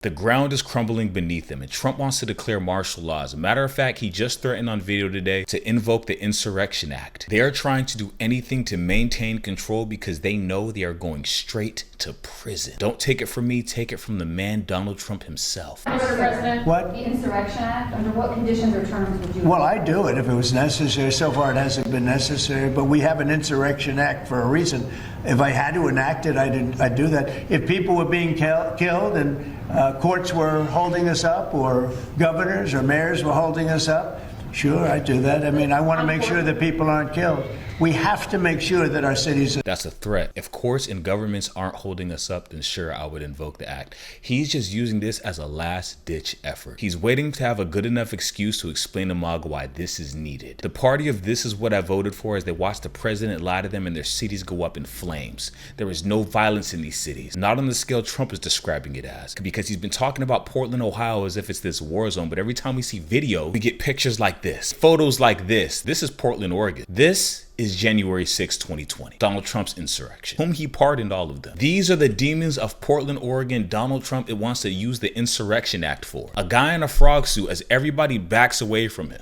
The ground is crumbling beneath him, and Trump wants to declare martial law. As a matter of fact, he just threatened on video today to invoke the INSURRECTION ACT. They are trying to do anything to maintain control because they know they are going straight to prison. Don't take it from me, take it from the man Donald Trump himself. Mr. President, what? The Insurrection Act, under what conditions or terms would you? Well, I'd do it if it was necessary. So far it hasn't been necessary, but we have an Insurrection Act for a reason. If I had to enact it, I'd do that. If people were being killed and courts were holding us up, or governors or mayors were holding us up, sure, I'd do that. I mean, I want to make sure that people aren't killed. We have to make sure that our cities... That's a threat. If courts and governments aren't holding us up, then sure, I would invoke the act. He's just using this as a last-ditch effort. He's waiting to have a good enough excuse to explain to MAGA why this is needed. The party of "this is what I voted for" as they watch the president lie to them and their cities go up in flames. There is no violence in these cities, not on the scale Trump is describing it as, because he's been talking about Portland, Ohio as if it's this war zone, but every time we see video, we get pictures like this, photos like this. This is Portland, Oregon. This is January 6, 2020. Donald Trump's insurrection, whom he pardoned all of them. These are the demons of Portland, Oregon. Donald Trump, it wants to use the Insurrection Act for. A guy in a frog suit as everybody backs away from him.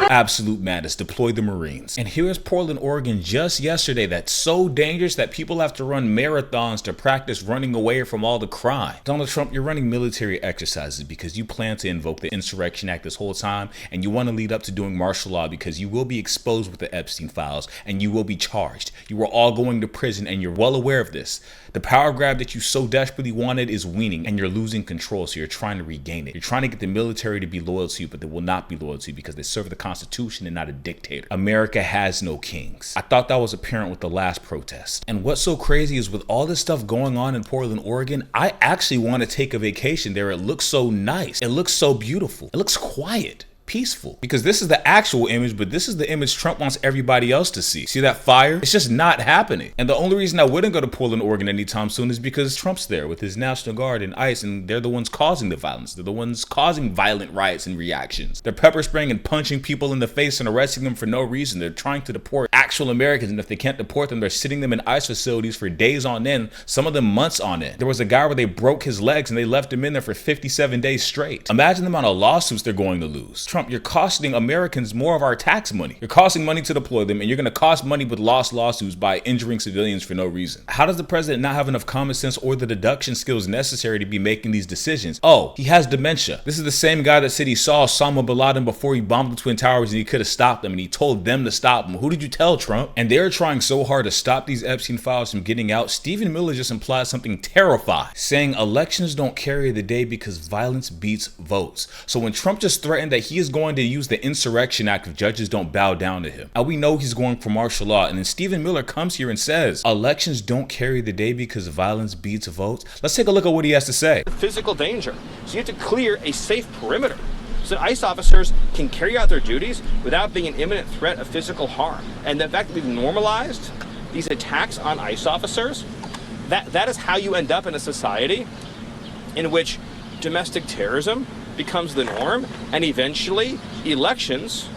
Absolute madness. Deploy the Marines. And here is Portland, Oregon just yesterday that's so dangerous that people have to run marathons to practice running away from all the crime. Donald Trump, you're running military exercises because you plan to invoke the Insurrection Act this whole time, and you want to lead up to doing martial law because you will be exposed with the Epstein files and you will be charged. You are all going to prison and you're well aware of this. The power grab that you so desperately wanted is waning and you're losing control, so you're trying to regain it. You're trying to get the military to be loyal to you, but they will not be loyal to you because they serve the Constitution and not a dictator. America has no kings. I thought that was apparent with the last protest. And what's so crazy is with all this stuff going on in Portland, Oregon, I actually want to take a vacation there. It looks so nice. It looks so beautiful. It looks quiet. Peaceful, because this is the actual image, but this is the image Trump wants everybody else to see. See that fire? It's just not happening. And the only reason I wouldn't go to Portland, Oregon anytime soon is because Trump's there with his National Guard and ICE, and they're the ones causing the violence. They're the ones causing violent riots and reactions. They're pepper spraying and punching people in the face and arresting them for no reason. They're trying to deport actual Americans, and if they can't deport them, they're sitting them in ICE facilities for days on end, some of them months on end. There was a guy where they broke his legs and they left him in there for 57 days straight. Imagine the amount of lawsuits they're going to lose. Trump, you're costing Americans more of our tax money. You're costing money to deploy them, and you're going to cost money with lost lawsuits by injuring civilians for no reason. How does the president not have enough common sense or the deduction skills necessary to be making these decisions? Oh, he has dementia. This is the same guy that said he saw Osama bin Laden before he bombed the Twin Towers and he could have stopped them, and he told them to stop him. Who did you tell, Trump? And they're trying so hard to stop these Epstein files from getting out. Stephen Miller just implied something terrifying, saying elections don't carry the day because violence beats votes. So when Trump just threatened that he is going to use the Insurrection Act if judges don't bow down to him, and we know he's going for martial law, and then Stephen Miller comes here and says elections don't carry the day because violence beats votes. Let's take a look at what he has to say. Physical danger. So you have to clear a safe perimeter so that ICE officers can carry out their duties without being an imminent threat of physical harm. And the fact that we've normalized these attacks on ICE officers, that is how you end up in a society in which domestic terrorism becomes the norm, and eventually elections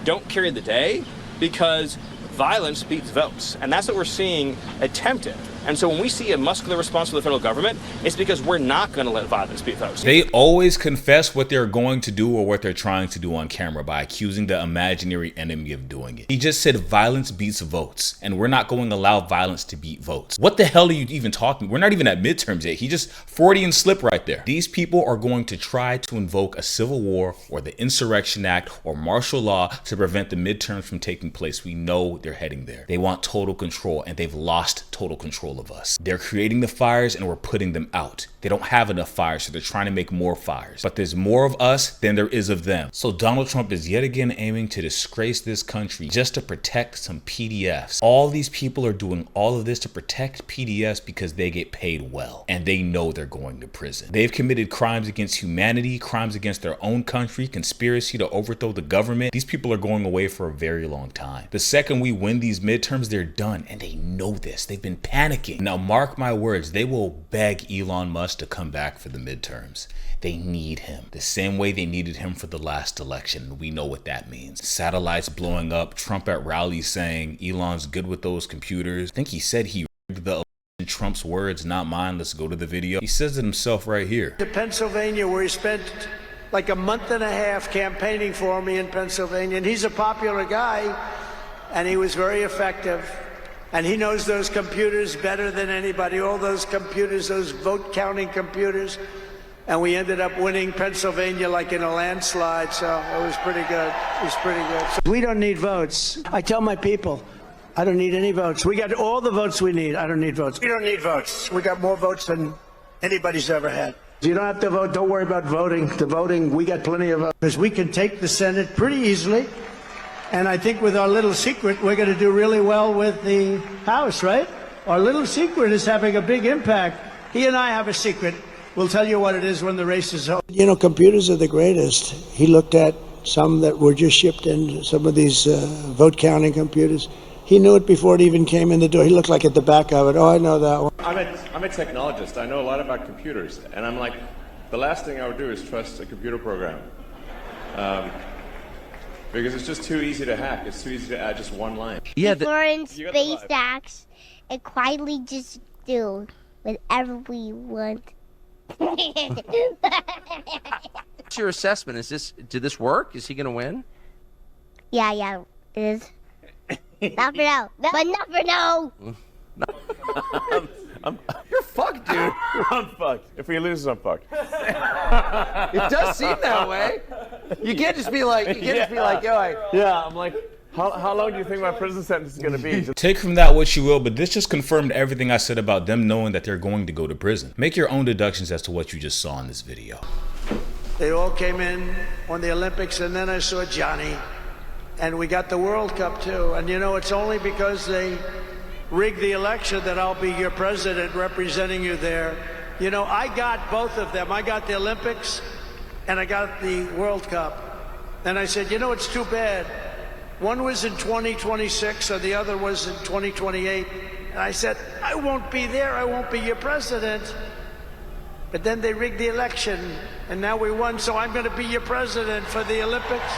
don't carry the day because violence beats votes. And that's what we're seeing attempted. And so when we see a muscular response from the federal government, it's because we're not going to let violence beat votes. They always confess what they're going to do or what they're trying to do on camera by accusing the imaginary enemy of doing it. He just said violence beats votes, and we're not going to allow violence to beat votes. What the hell are you even talking? We're not even at midterms yet. He just 40 and slip right there. These people are going to try to invoke a civil war or the Insurrection Act or martial law to prevent the midterms from taking place. We know they're heading there. They want total control, and they've lost total control of us. They're creating the fires and we're putting them out. They don't have enough fires, so they're trying to make more fires. But there's more of us than there is of them. So Donald Trump is yet again aiming to disgrace this country just to protect some PDFs. All these people are doing all of this to protect PDFs because they get paid well, and they know they're going to prison. They've committed crimes against humanity, crimes against their own country, conspiracy to overthrow the government. These people are going away for a very long time. The second we win these midterms, they're done, and they know this. They've been panicking. Now, mark my words, they will beg Elon Musk to come back for the midterms. They need him the same way they needed him for the last election. We know what that means. Satellites blowing up, Trump at rallies saying Elon's good with those computers. I think he said he rigged the In Trump's words, not mine. Let's go to the video. He says it himself right here. To Pennsylvania, where he spent like a month and a half campaigning for me in Pennsylvania, and he's a popular guy, and he was very effective. And he knows those computers better than anybody, all those computers, those vote counting computers. And we ended up winning Pennsylvania like in a landslide, so it was pretty good. It was pretty good. So we don't need votes. I tell my people, I don't need any votes. We got all the votes we need. I don't need votes. We don't need votes. We got more votes than anybody's ever had. You don't have to vote. Don't worry about voting. The voting, we got plenty of votes. Because we can take the Senate pretty easily. And I think with our little secret, we're going to do really well with the House, right? Our little secret is having a big impact. He and I have a secret. We'll tell you what it is when the race is over. You know, computers are the greatest. He looked at some that were just shipped in, some of these vote counting computers. He knew it before it even came in the door. He looked like at the back of it. Oh, I know that one. I'm a technologist. I know a lot about computers. And I'm like, the last thing I would do is trust a computer program. Because it's just too easy to hack. It's too easy to add just one line. Yeah, we're in space acts and quietly just do whatever we want. What's your assessment? Did this work? Is he going to win? Yeah, it is. Not for now, but not for now. You're fucked, dude. I'm fucked. If we lose, I'm fucked. It does seem that way. You can't just be like, Yeah, I'm like, how long do you think my prison sentence is going to be? Take from that what you will, but this just confirmed everything I said about them knowing that they're going to go to prison. Make your own deductions as to what you just saw in this video. They all came in on the Olympics, and then I saw Johnny. And we got the World Cup, too. And, you know, it's only because they rigged the election that I'll be your president representing you there. You know, I got both of them. I got the Olympics, and I got the World Cup. And I said, you know, it's too bad. One was in 2026, and the other was in 2028. And I said, I won't be there. I won't be your president. But then they rigged the election, and now we won, so I'm going to be your president for the Olympics.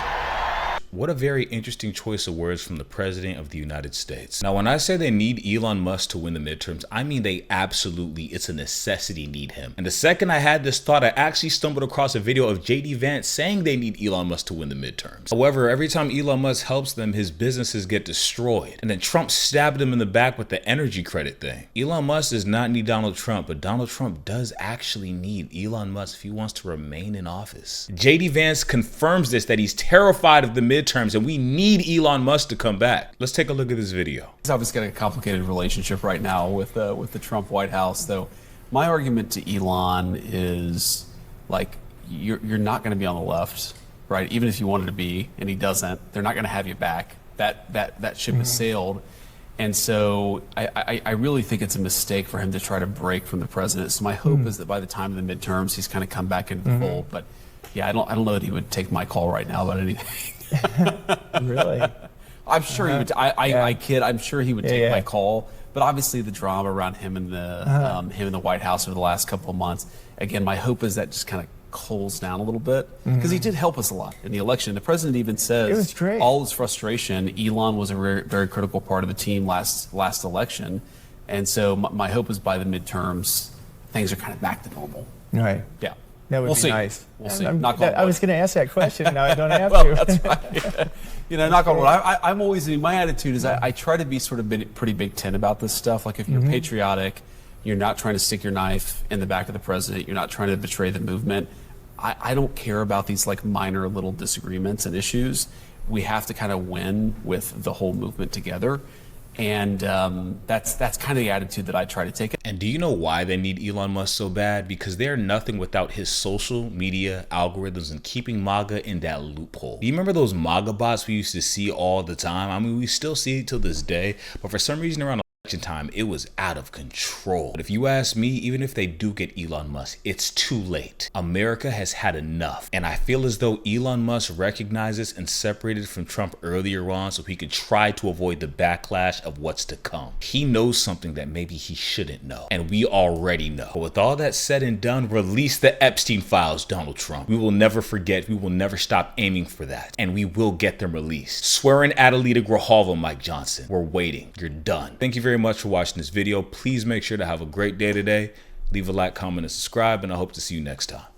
What a very interesting choice of words from the President of the United States. Now, when I say they need Elon Musk to win the midterms, I mean they absolutely, it's a necessity, need him. And the second I had this thought, I actually stumbled across a video of JD Vance saying they need Elon Musk to win the midterms. However, every time Elon Musk helps them, his businesses get destroyed. And then Trump stabbed him in the back with the energy credit thing. Elon Musk does not need Donald Trump, but Donald Trump does actually need Elon Musk if he wants to remain in office. JD Vance confirms this, that he's terrified of the midterms and we need Elon Musk to come back. Let's take a look at this video. He's obviously got a complicated relationship right now with the Trump White House, though. My argument to Elon is, like, you're not going to be on the left, right? Even if you wanted to be, and he doesn't, they're not going to have you back. That ship has sailed. And so I really think it's a mistake for him to try to break from the president. So my hope is that by the time of the midterms, he's kind of come back into the fold. But yeah, I don't know that he would take my call right now about anything. Really? I'm sure he would. I kid. I'm sure he would take my call. But obviously, the drama around him and the White House over the last couple of months. Again, my hope is that just kind of cools down a little bit because he did help us a lot in the election. The president even says it was great. All his frustration, Elon was a very, very critical part of the team last election, and so my hope is by the midterms, things are kind of back to normal. Right. Yeah. That would We'll be see. nice. We'll see. I wood. was going to ask that question. Now I don't have Well, to. that's right. Knock on wood. I'm always, my attitude is I try to be sort of pretty Big Ten about this stuff. Like if you're patriotic, you're not trying to stick your knife in the back of the president, you're not trying to betray the movement. I don't care about these like minor little disagreements and issues. We have to kind of win with the whole movement together. And that's kind of the attitude that I try to take. And do you know why they need Elon Musk so bad? Because they're nothing without his social media algorithms and keeping MAGA in that loophole. Do you remember those MAGA bots we used to see all the time? I mean, we still see it till this day, but for some reason around time, it was out of control. But if you ask me, even if they do get Elon Musk, it's too late. America has had enough. And I feel as though Elon Musk recognizes and separated from Trump earlier on so he could try to avoid the backlash of what's to come. He knows something that maybe he shouldn't know. And we already know. But with all that said and done, release the Epstein files, Donald Trump. We will never forget. We will never stop aiming for that. And we will get them released. Swear in Adelita Grijalva, Mike Johnson. We're waiting. You're done. Thank you very very much for watching this video. Please make sure to have a great day today. Leave a like, comment, and subscribe, and I hope to see you next time.